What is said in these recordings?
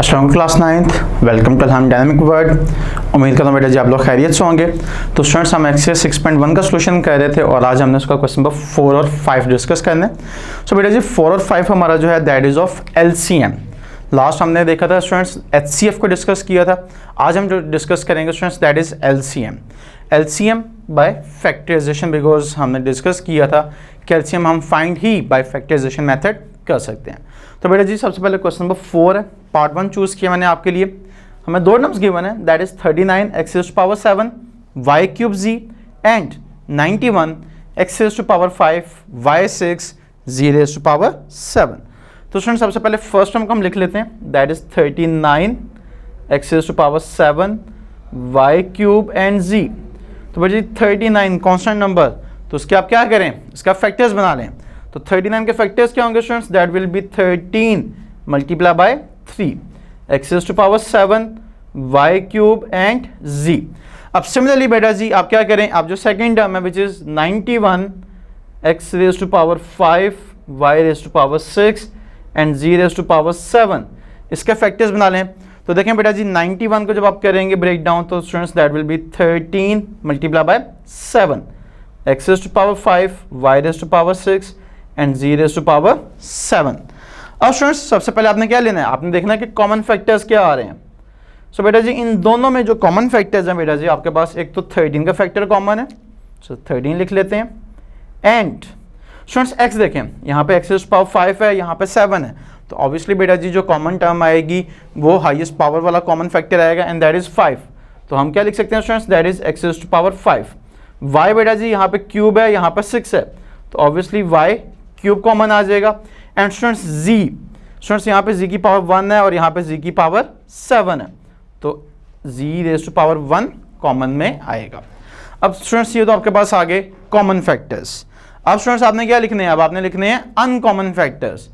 अस्सलाम class 9th, welcome to हम dynamic word. उम्मीद करता हूँ बेटा जी आप लोग खैरियत से होंगे। तो स्टूडेंट्स हम एक्सरसाइज 6.1 का सोल्यूशन कर रहे थे और आज हमने उसका क्वेश्चन नंबर 4 और 5 डिस्कस करना है। सो बेटा जी 4 और 5 हमारा जो है that is of LCM। Last हमने देखा था स्टूडेंट्स HCF को डिस्कस किया था। आज हम जो डिस्कस करेंगे students that is LCM by factorisation, because हमने डिस्कस किया था कि LCM हम फाइंड ही बाय फैक्टराइजेशन मेथड कर सकते हैं। तो बेटा जी सबसे पहले क्वेश्चन नंबर 4 है, पार्ट 1 चूज किया मैंने आपके लिए। हमें दो टर्म्स गिवन है that is 39 x raised to power 7 y cube z and 91 x raised to power 5 y 6 z raised to power 7। तो स्टूडेंट सबसे पहले फर्स्ट टर्म को हम लिख लेते हैं that is 39 x raised to power 7 y cube and z। तो बेटा जी 39 कांस्टेंट नंबर, तो उसके आप क्या करें, इसका फैक्टर्स बना लें। तो 39 के फैक्टर्स क्या होंगे students, that will be 13 multiply by 3 x raised to power 7 y cube and z। अब सिमिलरली बेटा जी आप क्या करें, आप जो सेकंड टर्म है which is 91 x raised to power 5 y raised to power 6 and z raised to power 7, इसके factors बना लें। तो देखें बेटा जी 91 को जब आप करेंगे ब्रेक डाउन तो students that will be 13 multiply by 7 x raised to power 5 y raised to power 6 and z raised to power 7। अब स्टूडेंट्स सबसे पहले आपने क्या लेना है, आपने देखना है कि कॉमन फैक्टर्स क्या आ रहे हैं। सो बेटा जी इन दोनों में जो कॉमन फैक्टर्स हैं बेटा जी आपके पास एक तो 13 का फैक्टर कॉमन है, सो 13 लिख लेते हैं। एंड स्टूडेंट्स x देखें, यहाँ पे x raised to power 5 है, यहाँ पे 7 है, तो ऑब्वियसली बेटा जी जो कॉमन टर्म आएगी वो हाईएस्ट पावर वाला कॉमन फैक्टर आएगा एंड दैट इज 5। तो हम क्या लिख सकते हैं students, that is x raised to power 5। y बेटा जी यहाँ पे क्यूब है, यहाँ पे 6 है, तो ऑब्वियसली y क्यूब कॉमन आ जाएगा। एंड स्टूडेंट्स स्टूडेंट्स यहाँ पे z की पावर 1 है और यहाँ पे z की पावर 7 है, तो z raised to power 1 common में आएगा। अब स्टूडेंट्स ये तो आपके पास आ गए कॉमन फैक्टर्स। अब स्टूडेंट्स आपने क्या लिखने हैं, अब आपने लिखने हैं अनकॉमन फैक्टर्स।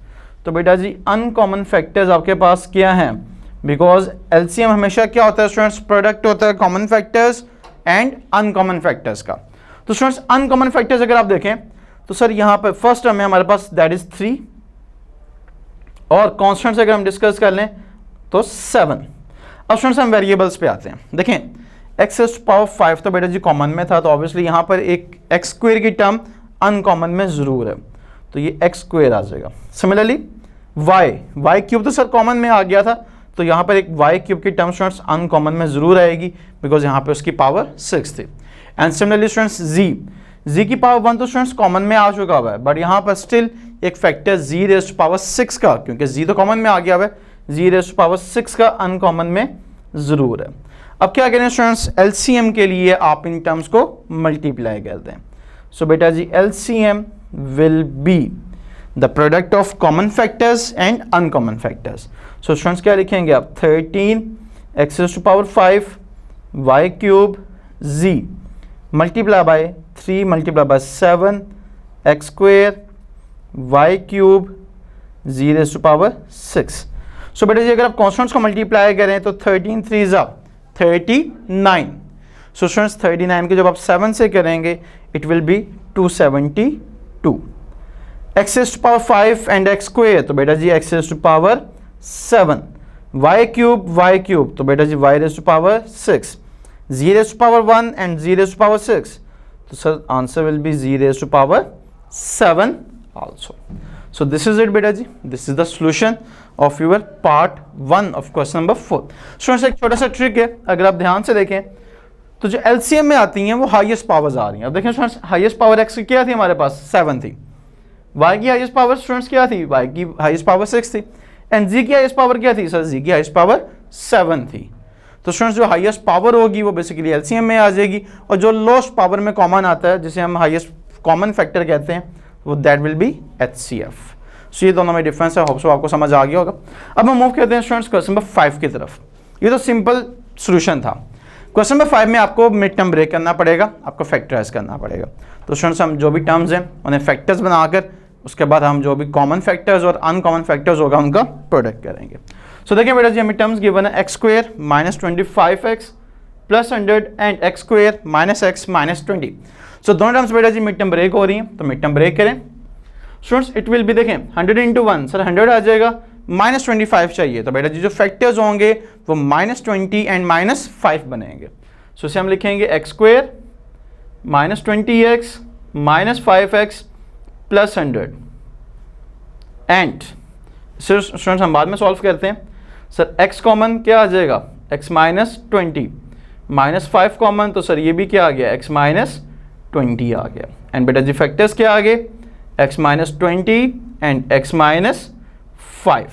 तो बेटा जी अनकॉमन फैक्टर्स आपके पास क्या हैं, बिकॉज LCM हमेशा क्या होता है स्टूडेंट्स, प्रोडक्ट होता है common factors and uncommon factors का। तो स्टूडेंट्स अनकॉमन फैक्टर्स अगर आप देखें तो सर यहाँ पे फर्स्ट टर्म है हमारे पास दैट इज 3 और कॉन्स्टेंट अगर हम डिस्कस कर लें तो 7। अब स्टूडेंट्स हम वेरिएबल्स पे आते हैं। देखें x raised to power 5 तो बेटा जी कॉमन में था, तो ऑब्वियसली यहाँ पर एक x स्क्वायर की टर्म अनकॉमन में जरूर है, तो ये x स्क्वायर आ जाएगा। सिमिलरली y क्यूब तो सर कॉमन में आ गया था, तो यहाँ पर एक y क्यूब की टर्म स्टूडेंट्स अनकॉमन में जरूर आएगी बिकॉज यहाँ पे उसकी पावर 6 थी। एंड सिमिलरली स्टूडेंट्स z की पावर 1 तो स्टूडेंट्स कॉमन में आ चुका हुआ है, बट यहाँ पर स्टिल एक factor z raised to power 6 का, क्योंकि z तो कॉमन में आ गया हुआ है, z raised to power 6 का अनकॉमन में जरूर है। अब क्या करें स्टूडेंट्स, LCM के लिए आप इन टर्म्स को मल्टीप्लाई कर दें। सो बेटा जी LCM will be the product of common factors and uncommon factors. So students क्या लिखेंगे आप, 13 x raised to power 5 y cube z multiply by 3 multiply by 7 x square y cube z raised to power 6। सो बेटा जी अगर आप constants को multiply करें तो 13 3 जा 39। सो स्टूडेंट्स 39 के जब आप 7 से करेंगे it will be 272। x raised to power 5 and x square तो बेटा जी x raised to power 7 y cube तो बेटा जी y raised to power 6 z raised to power 1 and z raised to power 6, तो sir answer will B z raised to power 7 also. So this is it बेटा जी, this is the solution of your part 1 of question number 4. Students एक छोटा सा trick है, अगर आप ध्यान से देखें तो जो LCM में आती हैं वो हाईएस्ट पावर्स आ रही हैं। अब देखें स्टूडेंट्स हाईएस्ट पावर x की क्या थी हमारे पास, 7 थी। y की हाईएस्ट पावर स्टूडेंट्स क्या थी, y की हाईएस्ट पावर 6 थी। एंड z की हाईएस्ट पावर क्या थी सर, z की हाईएस्ट पावर 7 थी। तो स्टूडेंट्स जो हाईएस्ट पावर होगी वो बेसिकली LCM में आ जाएगी, और जो लोएस्ट पावर में कॉमन आता है जिसे हम हाईएस्ट कॉमन फैक्टर कहते हैं वो दैट विल बी HCF। सो ये दोनों में डिफरेंस है, होप सो आपको समझ आ गया होगा। अब हम मूव करते हैं स्टूडेंट्स क्वेश्चन नंबर 5 की तरफ। ये तो सिंपल सॉल्यूशन था। क्वेश्चन नंबर 5 में आपको मिड टर्म ब्रेक करना पड़ेगा, आपको फैक्टराइज करना पड़ेगा। तो स्टूडेंट्स हम जो भी टर्म्स हैं उन्हें फैक्टर्स बनाकर उसके बाद हम जो भी कॉमन फैक्टर्स और अनकॉमन फैक्टर्स होगा उनका प्रोडक्ट करेंगे। सो देखिए बेटा जी हमें टर्म्स गिवन है x square minus 25x plus 100 and x square minus x minus 20। सो दोनों टर्म्स बेटा जी मिड टर्म ब्रेक हो रही हैं, तो मिड टर्म ब्रेक करें। स्टूडेंट्स इट विल बी देखें 100 इंटू 1 सर 100 आ जाएगा, -25 चाहिए, तो बेटा जी जो फैक्टर्स होंगे वो -20 एंड -5 बनेंगे। सो इसे हम लिखेंगे x² -20x -5x + 100 and students हम बाद में सॉल्व करते हैं। सर x कॉमन क्या आ जाएगा, x -20 -5 कॉमन, तो सर ये भी क्या आ गया, x -20 आ गया। एंड बेटा जी फैक्टर्स क्या आ गए, x -20 एंड x -5।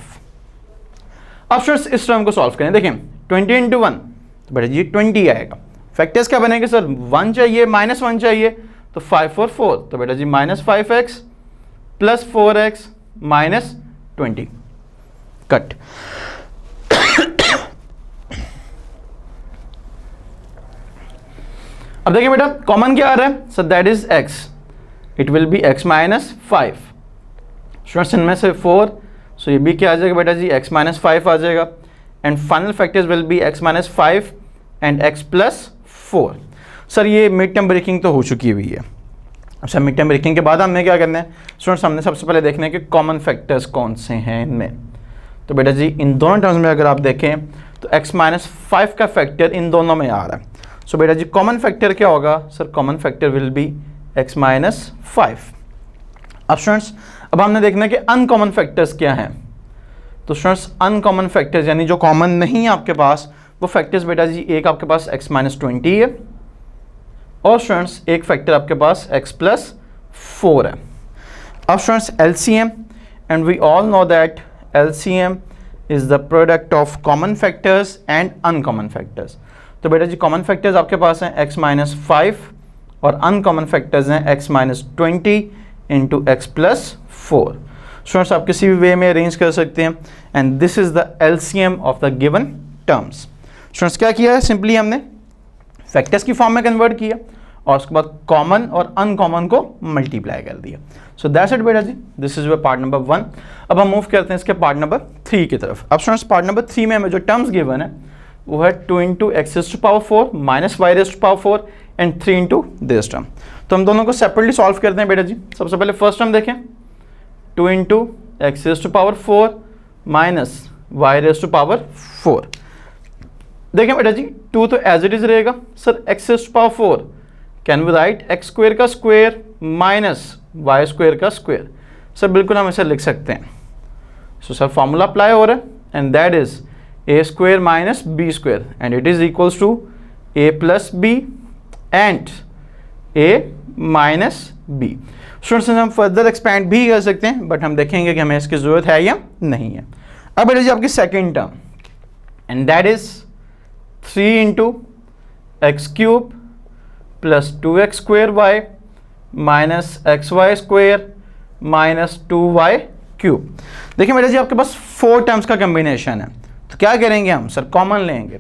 अब स्टूडेंट्स इस टर्म को सॉल्व करें, देखें 20 × 1 तो बेटा जी 20 आएगा। फैक्टर्स क्या बनेंगे सर, 1 चाहिए -1 चाहिए, तो 5 और 4, तो बेटा जी -5x + 4x -20 कट। अब देखिए बेटा कॉमन क्या आ रहा है, so that is x, it will be x -5। Students इनमें से 4, सो ये भी क्या आ जाएगा बेटा जी, x -5 आ जाएगा। And final factors will be x -5 and x + 4। Sir ये मिड टर्म ब्रेकिंग तो हो चुकी हुई है। अच्छा मिड टर्म ब्रेकिंग के बाद हमने क्या करना है स्टूडेंट्स, हमने सबसे पहले देखना है कि कॉमन फैक्टर्स कौन से हैं इनमें। तो बेटा जी इन दोनों टर्म्स में अगर आप देखें तो x -5 का फैक्टर इन दोनों में आ रहा है। सो बेटा जी कॉमन फैक्टर क्या होगा, sir common factor will be x -5। अब स्टूडेंट्स अब हमने देखना है कि अनकॉमन फैक्टर्स क्या हैं। तो स्टूडेंट्स अनकॉमन फैक्टर्स यानी जो कॉमन नहीं है आपके पास, वो फैक्टर्स बेटा जी एक आपके पास x -20 है और स्टूडेंट्स एक फैक्टर आपके पास x + 4 है। अब students LCM, and we all know that LCM is the product of common factors and uncommon factors. तो बेटा जी कॉमन फैक्टर्स आपके पास हैं x -5 और अनकॉमन फैक्टर्स हैं x -20 इंटू x + 4। स्टूडेंट्स आप किसी भी वे में अरेंज कर सकते हैं and this is the LCM of the given terms. Students क्या किया है, सिंपली हमने फैक्टर्स की फॉर्म में कन्वर्ट किया और उसके बाद कॉमन और अनकॉमन को मल्टीप्लाई कर दिया। सो दैट्स इट बेटा जी, दिस इज पार्ट नंबर 1। अब हम मूव करते हैं इसके पार्ट नंबर 3 की तरफ। अब स्टूडेंट्स पार्ट नंबर 3 में हमें जो टर्म्स गिवन है वो है 2 × x⁴ -y⁴ and 3 × this term. तो हम दोनों को सेपरेटली सॉल्व करते हैं बेटा जी। सबसे पहले फर्स्ट टर्म देखें, 2 × x⁴ -y⁴। देखें बेटा जी 2 तो एज इट इज रहेगा। Sir x⁴ can we write x² का स्क्वायर -y² का स्क्वायर। सर बिल्कुल हम इसे लिख सकते हैं। सो सर फॉर्मूला अप्लाई हो रहा है and that is a² - b² and it is equals to a + b and a - b। Students हम फर्दर एक्सपैंड भी कर सकते हैं बट हम देखेंगे कि हमें इसकी जरूरत है या नहीं है। अब बेटा जी आपकी second term and that is 3 × x³ + 2x² -xy² -2y³। देखिए बेटा जी आपके पास 4 टर्म्स का कम्बिनेशन है, तो क्या करेंगे हम, सर कॉमन लेंगे।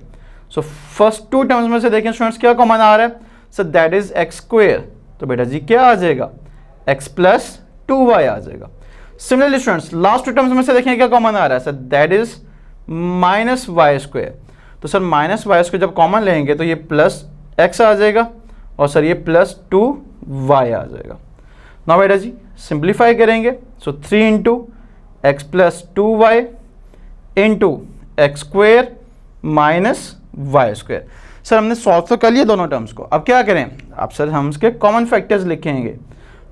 सो फर्स्ट 2 टर्म्स में से देखें स्टूडेंट्स क्या कॉमन आ रहा है, सर दैट इज x²। तो बेटा जी क्या आ जाएगा, x + 2y आ जाएगा। सिमिलरली स्टूडेंट्स लास्ट 2 टर्म्स में से देखें क्या कॉमन आ रहा है, सर दैट इज -y²। तो सर -y² जब कॉमन लेंगे तो ये +x आ जाएगा और सर ये +2y आ जाएगा। नाउ बेटा जी सिंप्लीफाई करेंगे, सो 3 × x + 2y into x² -y²। Sir हमने सॉल्व तो कर लिया दोनों टर्म्स को, अब क्या करें, अब सर हम इसके कॉमन फैक्टर्स लिखेंगे।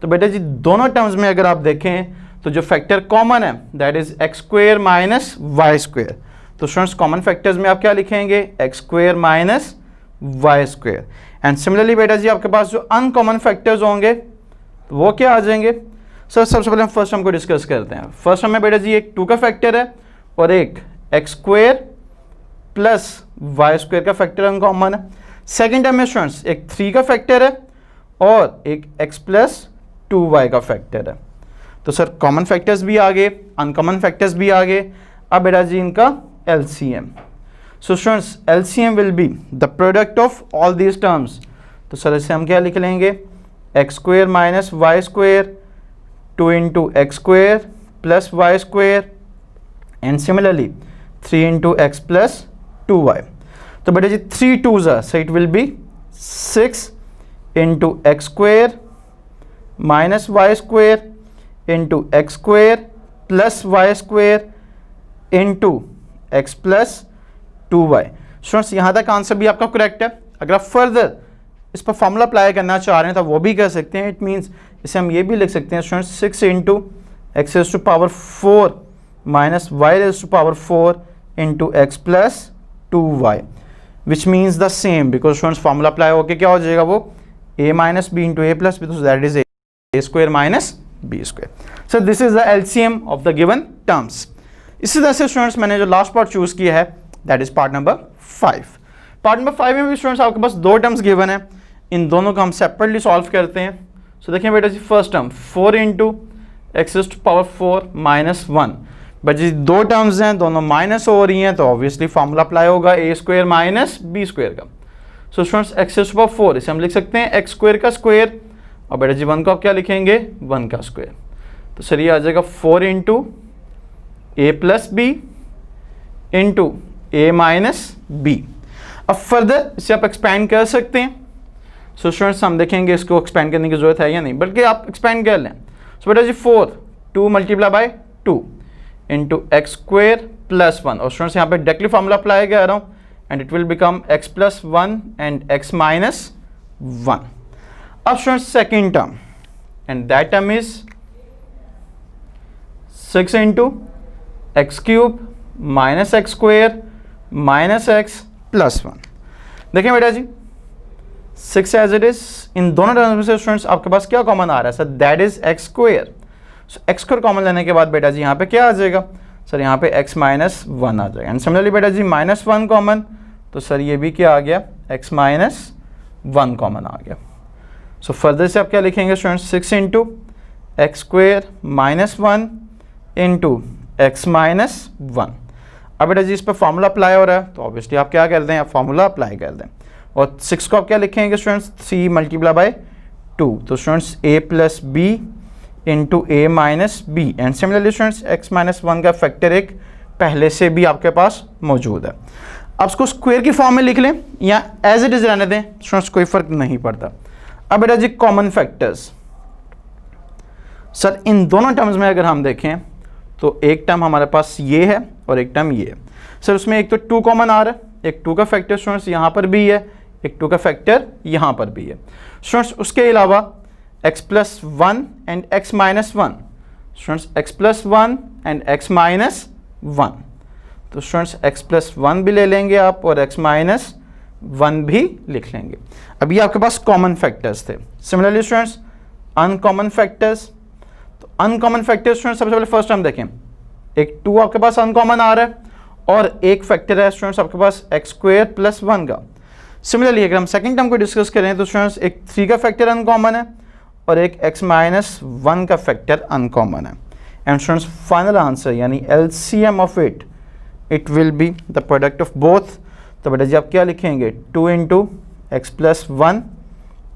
तो बेटा जी दोनों टर्म्स में अगर आप देखें तो जो फैक्टर कॉमन है दैट इज x² -y²। तो स्टूडेंट्स कॉमन फैक्टर्स में आप क्या लिखेंगे, x² -y²। एंड सिमिलरली बेटा जी आपके पास जो अनकॉमन फैक्टर्स होंगे तो वो क्या आ जाएंगे। सर सबसे पहले हम फर्स्ट टर्म को डिस्कस करते हैं। फर्स्ट टर्म में बेटा जी एक 2 का फैक्टर है और एक x² + y² का फैक्टर अनकॉमन है। सेकेंड टर्म में स्टूडेंट्स एक 3 का फैक्टर है और एक x + 2y का फैक्टर है। तो सर कॉमन फैक्टर्स भी आ गए, अनकॉमन फैक्टर्स भी आ गए। अब बेटा जी इनका LCM। So students LCM will be the product of all these terms. तो सर इसे हम क्या लिख लेंगे, x² - y² 2 × x² + y² and similarly 3 × x + 2y। तो बेटा जी 3 2s are, so it will be 6 × x² - y² into x² + y² into x plus 2y। Students यहाँ तक आंसर भी आपका करेक्ट है। अगर आप फर्दर इस पर फॉर्मूला अप्लाई करना चाह रहे हैं तो वो भी कर सकते हैं। इट मीन्स इसे हम ये भी लिख सकते हैं students 6 into x raise to power 4 minus y raise to power 4 into x plus 2y, which means the same, because students formula apply होकर क्या हो जाएगा, वो a minus b into a plus b, तो that is a square minus B square. So this is the LCM of the given terms. इसी तरह से students मैंने जो लास्ट पार्ट चूज किया है that is part number 5। Part number 5 में भी स्टूडेंट्स आपके पास दो टर्म्स गिवन है, इन दोनों को हम सेपरेटली सॉल्व करते हैं। सो देखिए बेटा जी, first term 4 into x raise to power 4 minus 1, but जी दो टर्म्स हैं, दोनों माइनस हो रही हैं, तो ऑब्वियसली फॉर्मूला अप्लाई होगा A square minus B square का। So students X raise to power 4 इसे हम लिख सकते हैं एक्स स्क्वायर का स्क्वायर, और बेटा जी 1 को आप क्या लिखेंगे, 1 का स्क्वायर। तो सर ये आ जाएगा 4 into a plus B into A minus B. अब फर्दर इसे आप एक्सपैंड कर सकते हैं। सो स्टूडेंट्स हम देखेंगे इसको एक्सपैंड करने की जरूरत है या नहीं, बल्कि आप एक्सपैंड कर लें। सो बेटा जी 4 2 multiply by 2 into x square plus 1, और स्टूडेंट्स यहाँ पे डायरेक्टली फॉर्मूला अप्लाई कर रहा हूँ, and it will become x plus 1 and x minus 1। अब students second term, and that term is 6 into x cube minus x square minus x plus 1। देखिए बेटा जी 6 as it is, इन दोनों terms में से students आपके पास क्या कॉमन आ रहा है sir, that is x square. So x square common लेने के बाद बेटा जी यहाँ पे क्या आ जाएगा सर, यहाँ पे x माइनस 1 आ जाएगा। एंड सिमिलरली बेटा जी माइनस 1 कॉमन, तो सर ये भी क्या आ गया, x माइनस 1 कॉमन आ गया। सो फर्दर से आप क्या लिखेंगे students, 6 into x square minus 1 into x minus 1। अब बेटा जी इस पर फॉर्मूला अप्लाई हो रहा है, तो ऑब्वियसली आप क्या कर दें, आप फॉर्मूला अप्लाई कर दें, और 6 को आप क्या लिखेंगे स्टूडेंट्स, 3 मल्टीप्लाई बाय 2, तो students a plus B into A minus B. And similarly students x minus 1 का फैक्टर एक पहले से भी आपके पास मौजूद है। अब इसको स्क्वायर की फॉर्म में लिख लें या एज इट इज रहने दें स्टूडेंट्स, कोई फर्क नहीं पड़ता। अब बेटा जी कॉमन फैक्टर्स, सर इन दोनों टर्म्स में अगर हम देखें तो एक टर्म हमारे पास ये है और एक टर्म ये है। सर उसमें एक तो 2 कॉमन आ रहा है, एक 2 का फैक्टर स्टूडेंट्स यहाँ पर भी है, एक 2 का फैक्टर यहाँ पर भी है स्टूडेंट्स। उसके अलावा x plus 1 and x minus 1, students x plus 1 and x minus 1, तो स्टूडेंट्स x प्लस 1 भी ले लेंगे आप और x माइनस 1 भी लिख लेंगे। अब ये आपके पास कॉमन फैक्टर्स थे। सिमिलरली स्टूडेंट्स अनकॉमन फैक्टर्स, तो अनकॉमन फैक्टर्स स्टूडेंट्स सबसे पहले फर्स्ट हम देखें, एक 2 आपके पास अनकॉमन आ रहा है और एक फैक्टर है स्टूडेंट्स आपके पास एक्स स्क्वायर प्लस 1 का। सिमिलरली अगर हम सेकंड टर्म को डिस्कस करें तो स्टूडेंट्स एक 3 का फैक्टर अनकॉमन है और एक x माइनस 1 का फैक्टर अनकॉमन है। एंड स्टूडेंट्स फाइनल आंसर यानी LCM of it will be the product of both. तो बेटा जी आप क्या लिखेंगे, 2 into x plus 1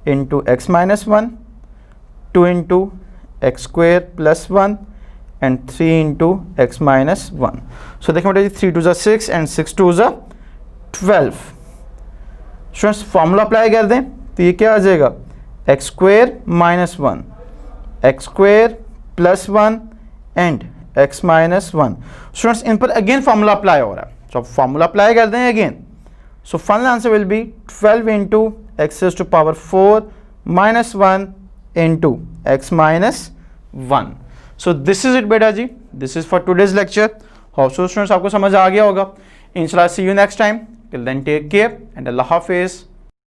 into x minus 1, 2 into x square plus 1 and 3 into x minus 1। सो देखिए बेटा जी 3 2 6 एंड 6 2 12। स्टूडेंट्स फॉर्मूला अप्लाई कर दें तो ये क्या आ जाएगा, x square minus 1 x square plus 1 and x minus 1। Students in पर अगेन फॉर्मूला अप्लाई हो रहा है, तो फॉर्मूला अप्लाई कर दें again. So final answer will be 12 into x raise to power 4 minus 1 into x minus 1। So this is it बेटा जी, this is for today's lecture. Hope so students आपको समझ आ गया होगा। इंशाल्लाह see you next time, till then take care and अल्लाह हाफिज़।